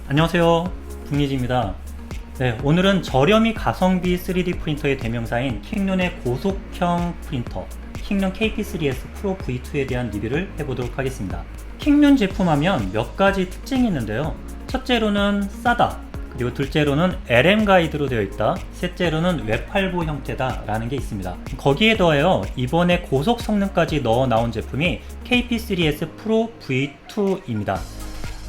안녕하세요, 북예지입니다. 네, 오늘은 저렴이 가성비 3D 프린터의 대명사인 킹룬의 고속형 프린터 킹룬 KP3S 프로 V2에 대한 리뷰를 해보도록 하겠습니다. 킹룬 제품 하면 몇 가지 특징이 있는데요. 첫째로는 싸다, 그리고 둘째로는 LM 가이드로 되어 있다, 셋째로는 웹8보 형태다 라는 게 있습니다. 거기에 더하여 이번에 고속 성능까지 넣어 나온 제품이 KP3S 프로 V2입니다.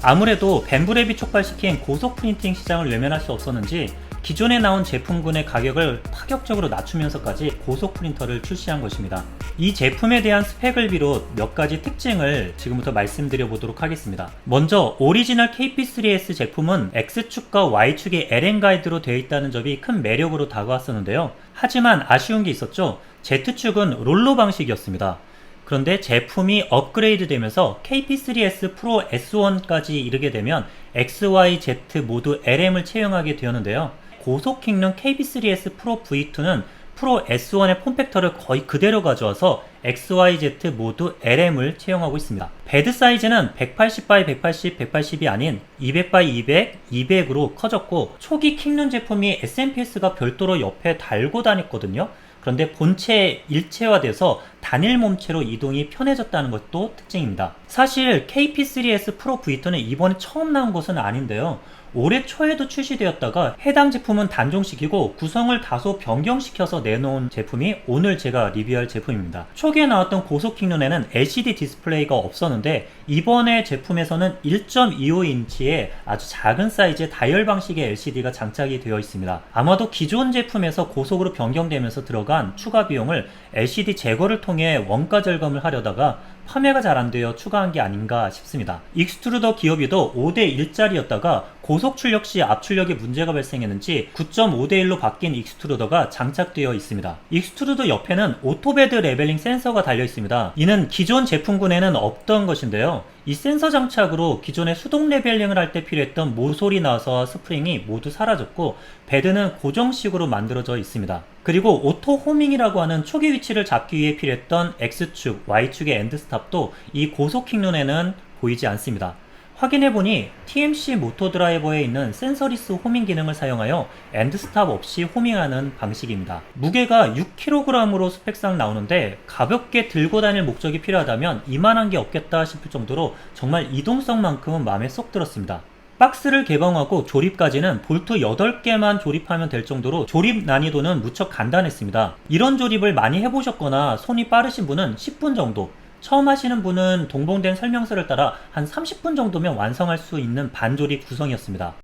아무래도 벤브랩이 촉발시킨 고속 프린팅 시장을 외면할 수 없었는지 기존에 나온 제품군의 가격을 파격적으로 낮추면서까지 고속 프린터를 출시한 것입니다. 이 제품에 대한 스펙을 비롯 몇 가지 특징을 지금부터 말씀드려 보도록 하겠습니다. 먼저 오리지널 KP3S 제품은 X축과 Y축의 LM 가이드로 되어 있다는 점이 큰 매력으로 다가왔었는데요. 하지만 아쉬운 게 있었죠. Z축은 롤러 방식이었습니다. 그런데 제품이 업그레이드 되면서 KP3S 프로 S1까지 이르게 되면 XYZ 모두 LM을 채용하게 되었는데요. 고속 킹룬 KP3S 프로 V2는 프로 S1의 폼팩터를 거의 그대로 가져와서 XYZ 모두 LM을 채용하고 있습니다. 베드 사이즈는 180x180, 180이 아닌 200x200, 200으로 커졌고 초기 킹룬 제품이 SMPS가 별도로 옆에 달고 다녔거든요. 그런데 본체 일체화돼서 단일 몸체로 이동이 편해졌다는 것도 특징입니다. 사실 KP3S 프로 V2는 이번에 처음 나온 것은 아닌데요. 올해 초에도 출시되었다가 해당 제품은 단종시키고 구성을 다소 변경시켜서 내놓은 제품이 오늘 제가 리뷰할 제품입니다. 초기에 나왔던 고속 킹룬에는 LCD 디스플레이가 없었는데 이번에 제품에서는 1.25인치의 아주 작은 사이즈의 다이얼 방식의 LCD가 장착이 되어 있습니다. 아마도 기존 제품에서 고속으로 변경되면서 들어간 추가 비용을 LCD 제거를 통해 원가 절감을 하려다가 판매가 잘 안되어 추가한 게 아닌가 싶습니다. 익스트루더 기어비도 5대1짜리였다가 고속 출력 시 압출력에 문제가 발생했는지 9.5대1로 바뀐 익스트루더가 장착되어 있습니다. 익스트루더 옆에는 오토베드 레벨링 센서가 달려 있습니다. 이는 기존 제품군에는 없던 것인데요. 이 센서 장착으로 기존에 수동 레벨링을 할 때 필요했던 모솔이 나와서 스프링이 모두 사라졌고 베드는 고정식으로 만들어져 있습니다. 그리고 오토 호밍이라고 하는 초기 위치를 잡기 위해 필요했던 X축, Y축의 엔드스탑도 이 고속 킹룬에는 보이지 않습니다. 확인해보니 TMC 모터 드라이버에 있는 센서리스 호밍 기능을 사용하여 엔드스탑 없이 호밍하는 방식입니다. 무게가 6kg으로 스펙상 나오는데 가볍게 들고 다닐 목적이 필요하다면 이만한 게 없겠다 싶을 정도로 정말 이동성만큼은 마음에 쏙 들었습니다. 박스를 개봉하고 조립까지는 볼트 8개만 조립하면 될 정도로 조립 난이도는 무척 간단했습니다. 이런 조립을 많이 해보셨거나 손이 빠르신 분은 10분 정도, 처음 하시는 분은 동봉된 설명서를 따라 한 30분 정도면 완성할 수 있는 반조립 구성이었습니다.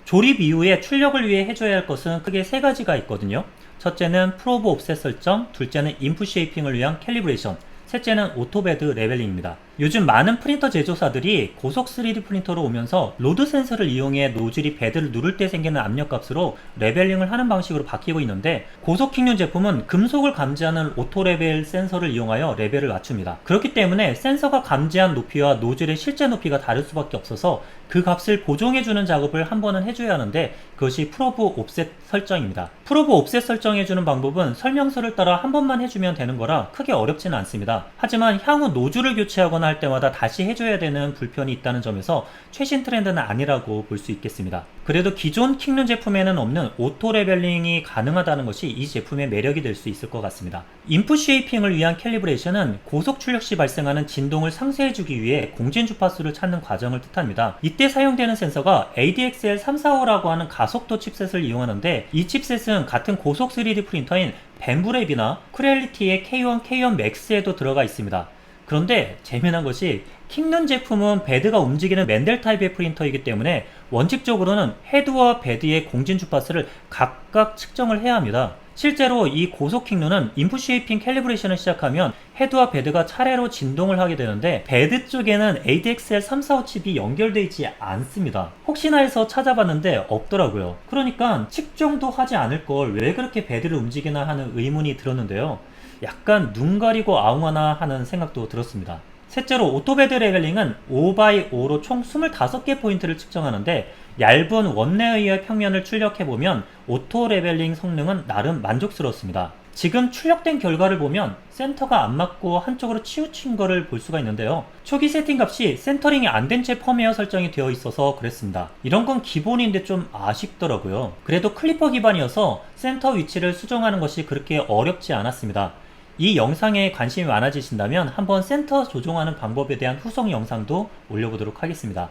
조립 이후에 출력을 위해 해줘야 할 것은 크게 3가지가 있거든요. 첫째는 프로브 옵셋 설정, 둘째는 인풋 쉐이핑을 위한 캘리브레이션, 셋째는 오토베드 레벨링입니다. 요즘 많은 프린터 제조사들이 고속 3D 프린터로 오면서 로드 센서를 이용해 노즐이 베드를 누를 때 생기는 압력값으로 레벨링을 하는 방식으로 바뀌고 있는데 고속 킹룬 제품은 금속을 감지하는 오토 레벨 센서를 이용하여 레벨을 맞춥니다. 그렇기 때문에 센서가 감지한 높이와 노즐의 실제 높이가 다를 수밖에 없어서 그 값을 보정해주는 작업을 한 번은 해줘야 하는데 그것이 프로브 옵셋 설정입니다. 프로브 옵셋 설정해주는 방법은 설명서를 따라 한 번만 해주면 되는 거라 크게 어렵지는 않습니다. 하지만 향후 노즐을 교체하거나 할 때마다 다시 해줘야 되는 불편이 있다는 점에서 최신 트렌드는 아니라고 볼 수 있겠습니다. 그래도 기존 킹룬 제품에는 없는 오토 레벨링이 가능하다는 것이 이 제품의 매력이 될 수 있을 것 같습니다. 인풋 쉐이핑을 위한 캘리브레이션은 고속 출력 시 발생하는 진동을 상쇄해주기 위해 공진 주파수를 찾는 과정을 뜻합니다. 이때 사용되는 센서가 ADXL345라고 하는 가속도 칩셋을 이용하는데 이 칩셋은 같은 고속 3D 프린터인 벤브랩이나 크렐리티의 K1, K1 Max에도 들어가 있습니다. 그런데 재미난 것이 킹룬 제품은 베드가 움직이는 맨델 타입의 프린터이기 때문에 원칙적으로는 헤드와 베드의 공진 주파수를 각각 측정을 해야 합니다. 실제로 이 고속 킹룬은 인풋 쉐이핑 캘리브레이션을 시작하면 헤드와 베드가 차례로 진동을 하게 되는데 베드 쪽에는 ADXL345 칩이 연결되어 있지 않습니다. 혹시나 해서 찾아봤는데 없더라고요. 그러니까 측정도 하지 않을 걸 왜 그렇게 베드를 움직이나 하는 의문이 들었는데요. 약간 눈 가리고 아웅하나 하는 생각도 들었습니다. 셋째로 오토베드 레벨링은 5x5로 총 25개 포인트를 측정하는데 얇은 원내의의 평면을 출력해보면 오토 레벨링 성능은 나름 만족스럽습니다. 지금 출력된 결과를 보면 센터가 안 맞고 한쪽으로 치우친 거를 볼 수가 있는데요. 초기 세팅 값이 센터링이 안 된 채 펌웨어 설정이 되어 있어서 그랬습니다. 이런 건 기본인데 좀 아쉽더라고요. 그래도 클리퍼 기반이어서 센터 위치를 수정하는 것이 그렇게 어렵지 않았습니다. 이 영상에 관심이 많아지신다면 한번 센터 조종하는 방법에 대한 후속 영상도 올려보도록 하겠습니다.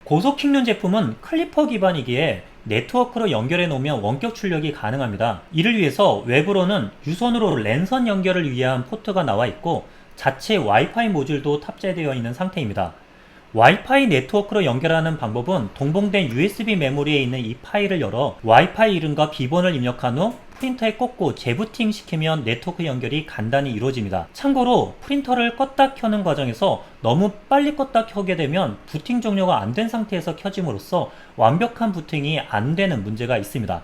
고속 킹륜 제품은 클리퍼 기반이기에 네트워크로 연결해 놓으면 원격 출력이 가능합니다. 이를 위해서 외부로는 유선으로 랜선 연결을 위한 포트가 나와 있고 자체 와이파이 모듈도 탑재되어 있는 상태입니다. 와이파이 네트워크로 연결하는 방법은 동봉된 USB 메모리에 있는 이 파일을 열어 와이파이 이름과 비번을 입력한 후 프린터에 꽂고 재부팅 시키면 네트워크 연결이 간단히 이루어집니다. 참고로 프린터를 껐다 켜는 과정에서 너무 빨리 껐다 켜게 되면 부팅 종료가 안 된 상태에서 켜짐으로써 완벽한 부팅이 안 되는 문제가 있습니다.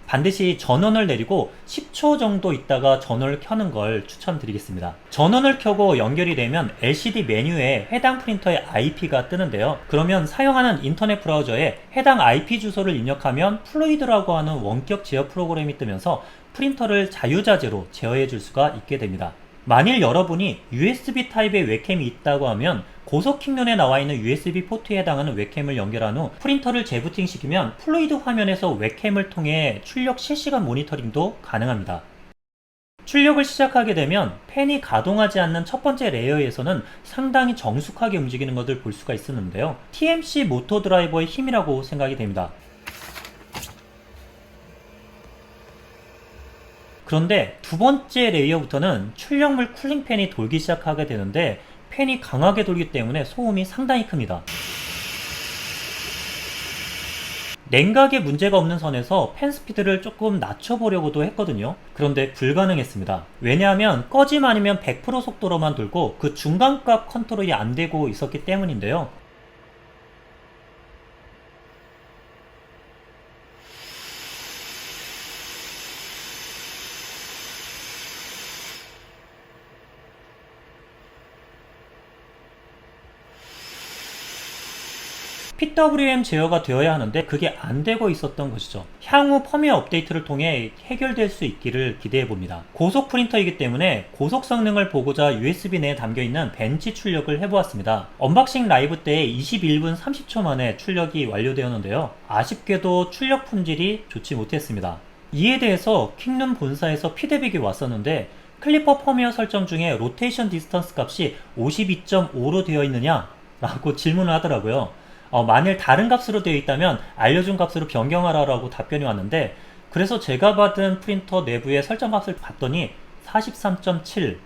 반드시 전원을 내리고 10초 정도 있다가 전원을 켜는 걸 추천드리겠습니다. 전원을 켜고 연결이 되면 LCD 메뉴에 해당 프린터의 IP가 뜨는데요. 그러면 사용하는 인터넷 브라우저에 해당 IP 주소를 입력하면 플루이드라고 하는 원격 제어 프로그램이 뜨면서 프린터를 자유자재로 제어해 줄 수가 있게 됩니다. 만일 여러분이 USB 타입의 웹캠이 있다고 하면 고속 킹륜에 나와 있는 USB 포트에 해당하는 웹캠을 연결한 후 프린터를 재부팅 시키면 플루이드 화면에서 웹캠을 통해 출력 실시간 모니터링도 가능합니다. 출력을 시작하게 되면 팬이 가동하지 않는 첫 번째 레이어에서는 상당히 정숙하게 움직이는 것을 볼 수가 있었는데요. TMC 모터 드라이버의 힘이라고 생각이 됩니다. 그런데 두 번째 레이어부터는 출력물 쿨링팬이 돌기 시작하게 되는데 팬이 강하게 돌기 때문에 소음이 상당히 큽니다. 냉각에 문제가 없는 선에서 팬 스피드를 조금 낮춰보려고도 했거든요. 그런데 불가능했습니다. 왜냐하면 꺼짐 아니면 100% 속도로만 돌고 그 중간값 컨트롤이 안 되고 있었기 때문인데요. PWM 제어가 되어야 하는데 그게 안 되고 있었던 것이죠. 향후 펌웨어 업데이트를 통해 해결될 수 있기를 기대해 봅니다. 고속 프린터이기 때문에 고속 성능을 보고자 USB 내에 담겨있는 벤치 출력을 해보았습니다. 언박싱 라이브 때 21분 30초 만에 출력이 완료되었는데요. 아쉽게도 출력 품질이 좋지 못했습니다. 이에 대해서 킹룸 본사에서 피드백이 왔었는데 클리퍼 펌웨어 설정 중에 로테이션 디스턴스 값이 52.5로 되어 있느냐? 라고 질문을 하더라고요. 만일 다른 값으로 되어 있다면 알려준 값으로 변경하라 라고 답변이 왔는데 그래서 제가 받은 프린터 내부의 설정 값을 봤더니 43.7.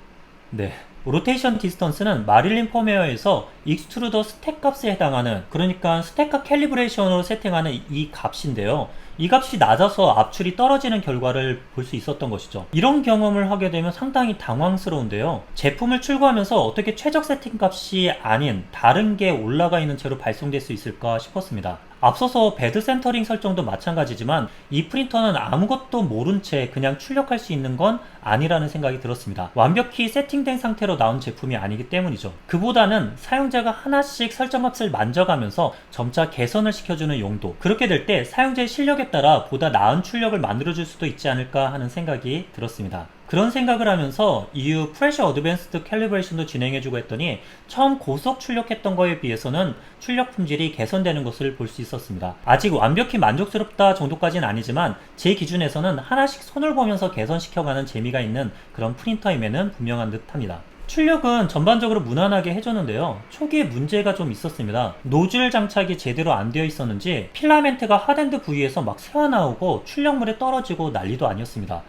네. 로테이션 디스턴스는 마릴린 펌웨어에서 익스트루더 스택 값에 해당하는, 그러니까 스택값 캘리브레이션으로 세팅하는 이 값인데요. 이 값이 낮아서 압출이 떨어지는 결과를 볼 수 있었던 것이죠. 이런 경험을 하게 되면 상당히 당황스러운데요. 제품을 출고하면서 어떻게 최적 세팅 값이 아닌 다른 게 올라가 있는 채로 발송될 수 있을까 싶었습니다. 앞서서 베드 센터링 설정도 마찬가지지만 이 프린터는 아무것도 모른 채 그냥 출력할 수 있는 건 아니라는 생각이 들었습니다. 완벽히 세팅된 상태로 나온 제품이 아니기 때문이죠. 그보다는 사용자가 하나씩 설정값을 만져가면서 점차 개선을 시켜주는 용도, 그렇게 될 때 사용자의 실력에 따라 보다 나은 출력을 만들어줄 수도 있지 않을까 하는 생각이 들었습니다. 그런 생각을 하면서 이후 프레셔 어드밴스드 캘리브레이션도 진행해주고 했더니 처음 고속 출력했던 거에 비해서는 출력 품질이 개선되는 것을 볼 수 있었습니다. 아직 완벽히 만족스럽다 정도까지는 아니지만 제 기준에서는 하나씩 손을 보면서 개선시켜가는 재미가 있는 그런 프린터임에는 분명한 듯 합니다. 출력은 전반적으로 무난하게 해줬는데요. 초기에 문제가 좀 있었습니다. 노즐 장착이 제대로 안 되어 있었는지 필라멘트가 핫엔드 부위에서 막 새어나오고 출력물에 떨어지고 난리도 아니었습니다.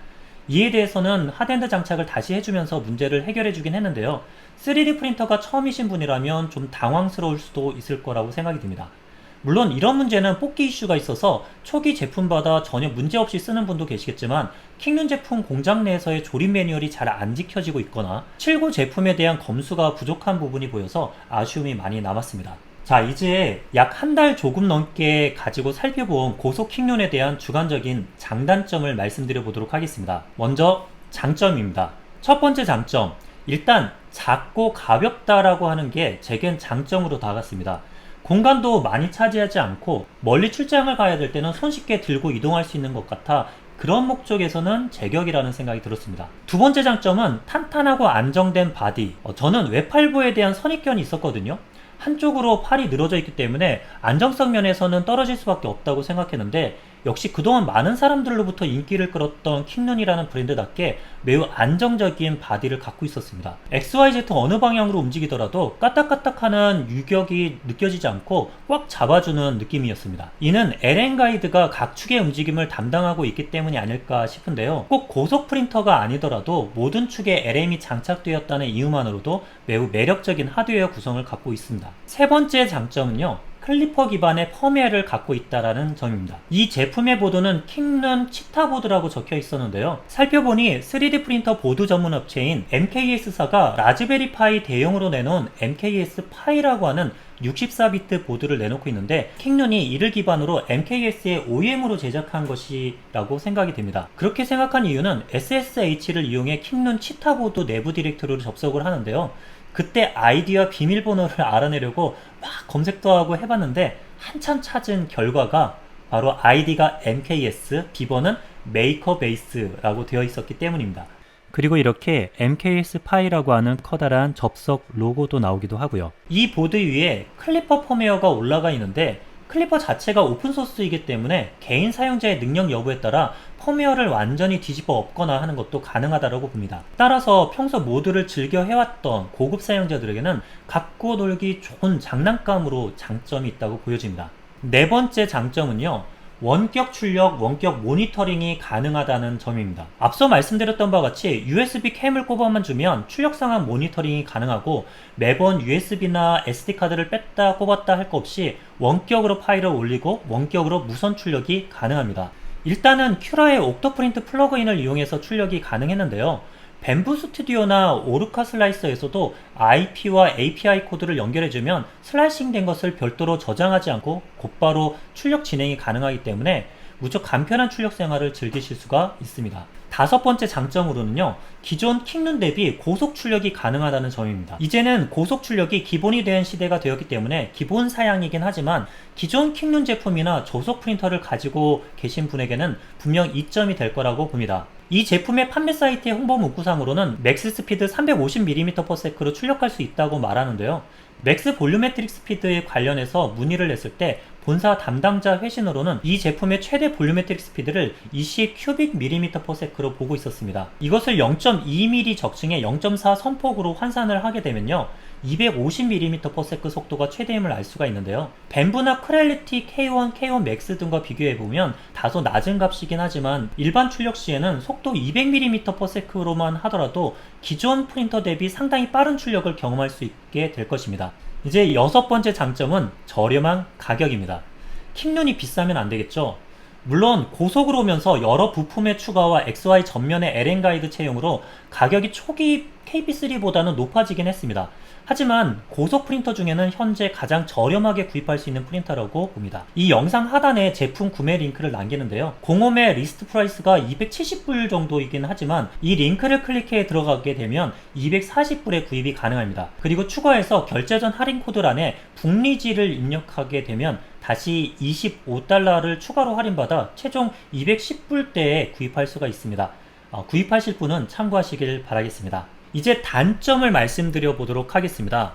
이에 대해서는 핫엔드 장착을 다시 해주면서 문제를 해결해 주긴 했는데요. 3D 프린터가 처음이신 분이라면 좀 당황스러울 수도 있을 거라고 생각이 듭니다. 물론 이런 문제는 뽑기 이슈가 있어서 초기 제품마다 전혀 문제없이 쓰는 분도 계시겠지만 킹륜 제품 공장 내에서의 조립 매뉴얼이 잘 안 지켜지고 있거나 7구 제품에 대한 검수가 부족한 부분이 보여서 아쉬움이 많이 남았습니다. 자, 이제 약 한 달 조금 넘게 가지고 살펴본 고속 킹륜에 대한 주관적인 장단점을 말씀드려 보도록 하겠습니다. 먼저 장점입니다. 첫 번째 장점, 일단 작고 가볍다라고 하는 게 제겐 장점으로 다가갔습니다. 공간도 많이 차지하지 않고 멀리 출장을 가야 될 때는 손쉽게 들고 이동할 수 있는 것 같아 그런 목적에서는 제격이라는 생각이 들었습니다. 두 번째 장점은 탄탄하고 안정된 바디. 저는 외팔부에 대한 선입견이 있었거든요. 한쪽으로 팔이 늘어져 있기 때문에 안정성 면에서는 떨어질 수밖에 없다고 생각했는데 역시 그동안 많은 사람들로부터 인기를 끌었던 킹눈이라는 브랜드답게 매우 안정적인 바디를 갖고 있었습니다. XYZ 어느 방향으로 움직이더라도 까딱까딱하는 유격이 느껴지지 않고 꽉 잡아주는 느낌이었습니다. 이는 LN 가이드가 각 축의 움직임을 담당하고 있기 때문이 아닐까 싶은데요. 꼭 고속 프린터가 아니더라도 모든 축에 LM이 장착되었다는 이유만으로도 매우 매력적인 하드웨어 구성을 갖고 있습니다. 세 번째 장점은요. 클리퍼 기반의 펌웨어를 갖고 있다는 점입니다. 이 제품의 보드는 킹눈 치타 보드라고 적혀 있었는데요. 살펴보니 3D 프린터 보드 전문 업체인 MKS사가 라즈베리 파이 대용으로 내놓은 MKS 파이라고 하는 64비트 보드를 내놓고 있는데 킹눈이 이를 기반으로 MKS의 OEM으로 제작한 것이라고 생각이 됩니다. 그렇게 생각한 이유는 SSH를 이용해 킹눈 치타 보드 내부 디렉토리로 접속을 하는데요. 그때 아이디와 비밀번호를 알아내려고 막 검색도 하고 해봤는데 한참 찾은 결과가 바로 아이디가 MKS, 비번은 메이커베이스라고 되어 있었기 때문입니다. 그리고 이렇게 MKS 파이라고 하는 커다란 접속 로고도 나오기도 하고요. 이 보드 위에 클리퍼 펌웨어가 올라가 있는데 클리퍼 자체가 오픈소스이기 때문에 개인 사용자의 능력 여부에 따라 펌웨어를 완전히 뒤집어 엎거나 하는 것도 가능하다고 봅니다. 따라서 평소 모드를 즐겨 해왔던 고급 사용자들에게는 갖고 놀기 좋은 장난감으로 장점이 있다고 보여집니다. 네 번째 장점은요. 원격 출력, 원격 모니터링이 가능하다는 점입니다. 앞서 말씀드렸던 바와 같이 USB 캠을 꼽아만 주면 출력 상황 모니터링이 가능하고 매번 USB나 SD카드를 뺐다 꼽았다 할 것 없이 원격으로 파일을 올리고 원격으로 무선 출력이 가능합니다. 일단은 큐라의 옥토프린트 플러그인을 이용해서 출력이 가능했는데요. 뱀부 스튜디오나 오르카 슬라이서에서도 IP와 API 코드를 연결해주면 슬라이싱 된 것을 별도로 저장하지 않고 곧바로 출력 진행이 가능하기 때문에 무척 간편한 출력 생활을 즐기실 수가 있습니다. 다섯 번째 장점으로는요. 기존 킹눈 대비 고속 출력이 가능하다는 점입니다. 이제는 고속 출력이 기본이 된 시대가 되었기 때문에 기본 사양이긴 하지만 기존 킹눈 제품이나 저속 프린터를 가지고 계신 분에게는 분명 이점이 될 거라고 봅니다. 이 제품의 판매 사이트의 홍보 문구상으로는 맥스 스피드 350mm/s로 출력할 수 있다고 말하는데요. 맥스 볼륨메트릭 스피드에 관련해서 문의를 했을 때 본사 담당자 회신으로는 이 제품의 최대 볼륨메트릭 스피드를 20 큐빅 mm/s로 보고 있었습니다. 이것을 0.2mm 적층에 0.4 선폭으로 환산을 하게 되면요. 250mm/s 속도가 최대임을 알 수가 있는데요. 뱀부나 크렐리티 K1, K1 맥스 등과 비교해보면 다소 낮은 값이긴 하지만 일반 출력 시에는 속도 200mm/s로만 하더라도 기존 프린터 대비 상당히 빠른 출력을 경험할 수 있게 될 것입니다. 이제 여섯 번째 장점은 저렴한 가격입니다. 킹눈이 비싸면 안 되겠죠? 물론 고속으로 오면서 여러 부품의 추가와 XY 전면의 LN 가이드 채용으로 가격이 초기 KP3보다는 높아지긴 했습니다. 하지만 고속 프린터 중에는 현재 가장 저렴하게 구입할 수 있는 프린터라고 봅니다. 이 영상 하단에 제품 구매 링크를 남기는데요. 공홈의 리스트 프라이스가 270불 정도이긴 하지만 이 링크를 클릭해 들어가게 되면 240불에 구입이 가능합니다. 그리고 추가해서 결제 전 할인 코드란에 북리지를 입력하게 되면 다시 25달러를 추가로 할인받아 최종 210불대에 구입할 수가 있습니다. 구입하실 분은 참고하시길 바라겠습니다. 이제 단점을 말씀드려 보도록 하겠습니다.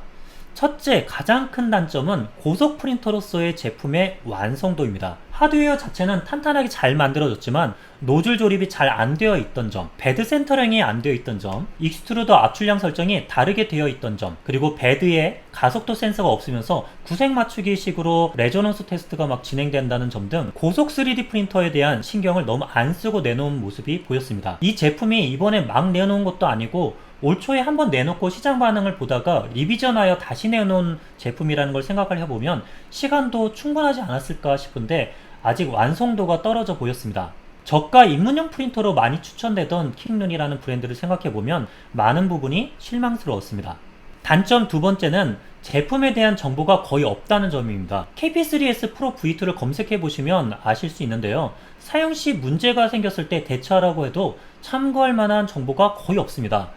첫째, 가장 큰 단점은 고속 프린터로서의 제품의 완성도입니다. 하드웨어 자체는 탄탄하게 잘 만들어졌지만 노즐 조립이 잘 안 되어 있던 점, 베드 센터링이 안 되어 있던 점, 익스트루더 압출량 설정이 다르게 되어 있던 점, 그리고 베드에 가속도 센서가 없으면서 구색 맞추기 식으로 레저넌스 테스트가 막 진행된다는 점 등 고속 3D 프린터에 대한 신경을 너무 안 쓰고 내놓은 모습이 보였습니다. 이 제품이 이번에 막 내놓은 것도 아니고 올 초에 한번 내놓고 시장 반응을 보다가 리비전하여 다시 내놓은 제품이라는 걸 생각을 해보면 시간도 충분하지 않았을까 싶은데 아직 완성도가 떨어져 보였습니다. 저가 입문용 프린터로 많이 추천되던 킹눈이라는 브랜드를 생각해보면 많은 부분이 실망스러웠습니다. 단점 두 번째는 제품에 대한 정보가 거의 없다는 점입니다. KP3S 프로 V2를 검색해보시면 아실 수 있는데요. 사용 시 문제가 생겼을 때 대처하라고 해도 참고할 만한 정보가 거의 없습니다.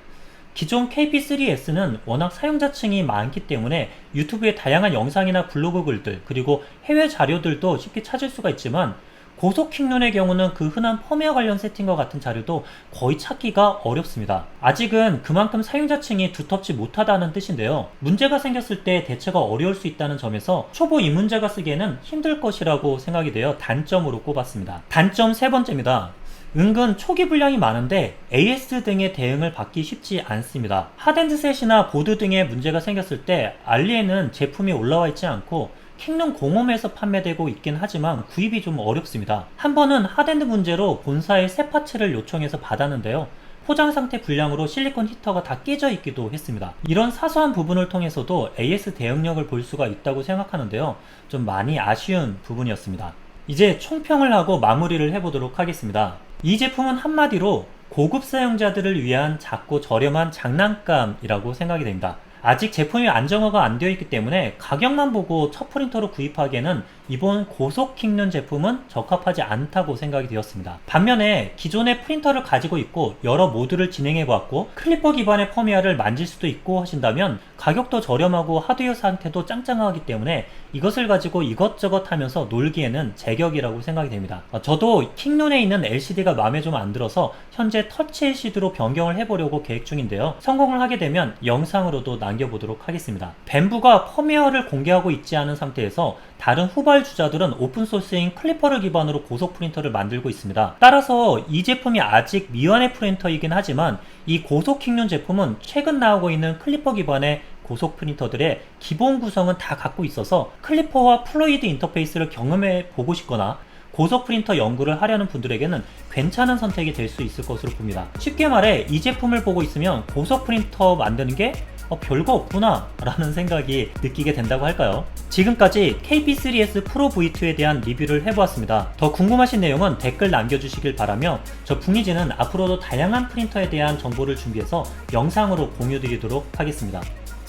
기존 KP3S는 워낙 사용자층이 많기 때문에 유튜브에 다양한 영상이나 블로그 글들 그리고 해외 자료들도 쉽게 찾을 수가 있지만 고속 킹룬의 경우는 그 흔한 펌웨어 관련 세팅과 같은 자료도 거의 찾기가 어렵습니다. 아직은 그만큼 사용자층이 두텁지 못하다는 뜻인데요. 문제가 생겼을 때 대처가 어려울 수 있다는 점에서 초보 입문자가 쓰기에는 힘들 것이라고 생각이 되어 단점으로 꼽았습니다. 단점 세 번째입니다. 은근 초기 분량이 많은데 AS 등의 대응을 받기 쉽지 않습니다. 하드셋이나 보드 등의 문제가 생겼을 때 알리에는 제품이 올라와 있지 않고 킹룬 공홈에서 판매되고 있긴 하지만 구입이 좀 어렵습니다. 한 번은 하드엔드 문제로 본사에 새 파츠를 요청해서 받았는데요. 포장 상태 불량으로 실리콘 히터가 다 깨져 있기도 했습니다. 이런 사소한 부분을 통해서도 AS 대응력을 볼 수가 있다고 생각하는데요. 좀 많이 아쉬운 부분이었습니다. 이제 총평을 하고 마무리를 해보도록 하겠습니다. 이 제품은 한마디로 고급 사용자들을 위한 작고 저렴한 장난감이라고 생각이 됩니다. 아직 제품이 안정화가 안 되어 있기 때문에 가격만 보고 첫 프린터로 구입하기에는 이번 고속 킹룬 제품은 적합하지 않다고 생각이 되었습니다. 반면에 기존의 프린터를 가지고 있고 여러 모드를 진행해 보았고 클리퍼 기반의 펌웨어를 만질 수도 있고 하신다면 가격도 저렴하고 하드웨어 상태도 짱짱하기 때문에 이것을 가지고 이것저것 하면서 놀기에는 제격이라고 생각이 됩니다. 저도 킹룬에 있는 LCD가 마음에 좀 안 들어서 현재 터치 LCD로 변경을 해보려고 계획 중인데요. 성공을 하게 되면 영상으로도 남겨보도록 하겠습니다. 벤부가 펌웨어를 공개하고 있지 않은 상태에서 다른 후발주자들은 오픈소스인 클리퍼를 기반으로 고속 프린터를 만들고 있습니다. 따라서 이 제품이 아직 미완의 프린터이긴 하지만 이 고속 킹룬 제품은 최근 나오고 있는 클리퍼 기반의 고속 프린터들의 기본 구성은 다 갖고 있어서 클리퍼와 플루이드 인터페이스를 경험해 보고 싶거나 고속 프린터 연구를 하려는 분들에게는 괜찮은 선택이 될 수 있을 것으로 봅니다. 쉽게 말해 이 제품을 보고 있으면 고속 프린터 만드는 게 별거 없구나 라는 생각이 느끼게 된다고 할까요? 지금까지 KP3S 프로 V2에 대한 리뷰를 해보았습니다. 더 궁금하신 내용은 댓글 남겨주시길 바라며 저 붕이지는 앞으로도 다양한 프린터에 대한 정보를 준비해서 영상으로 공유드리도록 하겠습니다.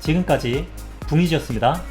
지금까지 붕이지였습니다.